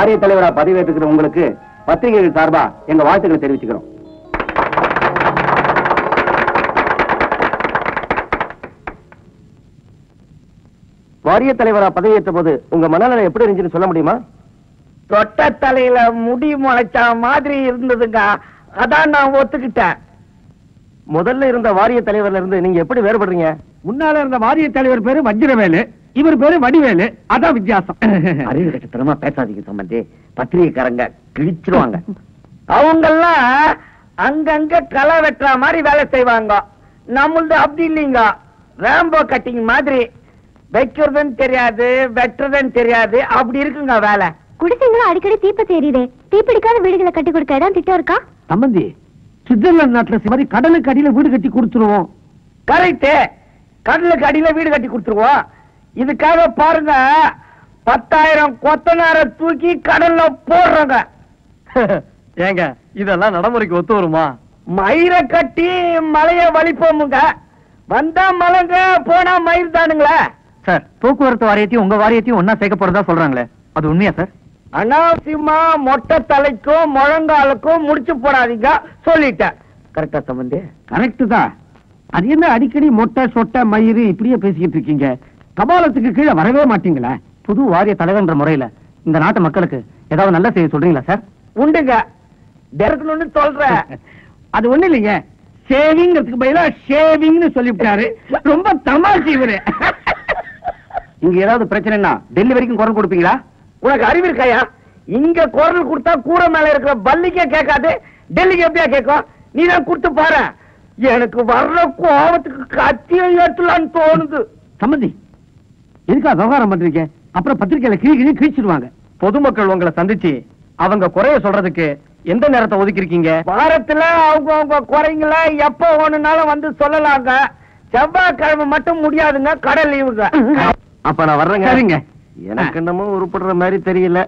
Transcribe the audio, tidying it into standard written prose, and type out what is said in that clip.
வாரிய தலைவரா பதவியேற்றுக்கிற உங்களுக்கு பத்திரிகைகள் சார்பா எங்க வாழ்த்துக்களை தெரிவிச்சுக்கிறோம். வாரிய தலைவரா பதவியேற்ற போது உங்க மனநிலை எப்படி இருந்துச்சுன்னு சொல்ல முடியுமா? தொட்ட தலையில முடி முளைச்சா மாதிரி இருந்ததுங்க. அதான் நான் ஒத்துக்கிட்டேன். முதல்ல இருந்த வாரிய தலைவர்ல இருந்து நீங்க எப்படி வேறுபடுறீங்க? முன்னால இருந்த வாரிய தலைவர் பேரு வஜ்ரவேலு, இவர் பேரு வடிவேலு. அதான் வித்தியாசம். அறிவு கட்டத்தனமா பேசாதீங்க சம்பந்தி, பத்திரிகைக்காரங்க கிழிச்சிருவாங்க. அவங்கெல்லாம் அங்கங்க களை வெட்டுற மாதிரி வேலை செய்வாங்க. நம்மளது அப்படி இல்லைங்க. ரேம்போ கட்டிங் மாதிரி வைக்கிறதுன்னு தெரியாது, வெட்டுறதுன்னு தெரியாது, அப்படி இருக்குங்க வேலை. குடிசைங்களும் அடிக்கடி தீப்பத்தி எரியுதே, தீப்பிடிக்காத வீடுகளை கட்டி கொடுக்க இடம் திட்டம் இருக்கா? சம்பந்தி, சுவிட்சர்லாந்து நாட்டுல மாதிரி கடலுக்கு அடியில வீடு கட்டி கொடுத்துருவோம். கரெக்ட், கடலுக்கு அடியில வீடு கட்டி கொடுத்துருவோம். இதுக்காக பாருங்க, 10,000 கொத்தனார தூக்கி கடல்ல போடுறாங்க. ஏங்க இதெல்லாம் நடைமுறைக்கு ஒத்து வருமா? மயிரை கட்டி மலைய வலிப்போமுங்க. வந்தா மலைங்க, போனா மயில் தானுங்களே. சார், போக்குவரத்து வாரியத்தையும் உங்க வாரியத்தையும் ஒன்னா சேர்க்க போறதா சொல்றாங்களே, அது உண்மையா சார்? அனாவசியமா மொட்டை தலைக்கும் முழங்காலுக்கும் முடிச்சு போடாதீங்க சொல்லிட்டேன். கரெக்டா சம்பந்தி? கரெக்ட் தான். அது என்ன அடிக்கடி மொட்டை சொட்டை மயிறு இப்படியே பேசிக்கிட்டு இருக்கீங்க? கபாலத்துக்கு கீழே வரவே மாட்டீங்களா? புது வாரிய தலைவர்ன்ற முறையில இந்த நாட்டு மக்களுக்கு ஏதாவது நல்ல செய்ய சொல்றீங்களா சார்? உண்டுங்க, திறக்கணும்னு சொல்றேன். அது ஒண்ணு இல்லைங்க, சேவிங்கிறதுக்கு பதிலா ஷேவிங்னு சொல்லிவிட்டாரு. ரொம்ப தமாஷ் இவரு. இங்க ஏதாவது பிரச்சனைனா டெல்லி வரைக்கும் குரல் கொடுப்பீங்களா? உனக்கு அறிவு இருக்காயா? இங்க குரல் கொடுத்தா கூரை மேல இருக்கிற பல்லிக்கே கேட்காது, டெல்லிக்கு எப்படியா கேட்கும்? நீ தான் கொடுத்து பாரு. எனக்கு வர்ற கோபத்துக்கு கத்தியை ஏற்றலான்னு தோணுது. சம்பந்தி, எதுக்கா விவகாரம் பண்றீங்க? அப்புறம் பத்திரிகையில கிழிச்சிடுவாங்க. பொதுமக்கள் உங்களை சந்திச்சு அவங்க குறைய சொல்றதுக்கு எந்த நேரத்தை ஒதுக்கி இருக்கீங்க? வாரத்துல அவங்க குறைங்கள எப்ப ஒண்ணுனாலும் வந்து சொல்லலாங்க. செவ்வாய்க்கிழமை மட்டும் முடியாதுங்க, கடை லீவுங்க. அப்ப நான் வர்றேங்க. சரிங்க. எனக்கு என்னமோ உருப்படுற மாதிரி தெரியல.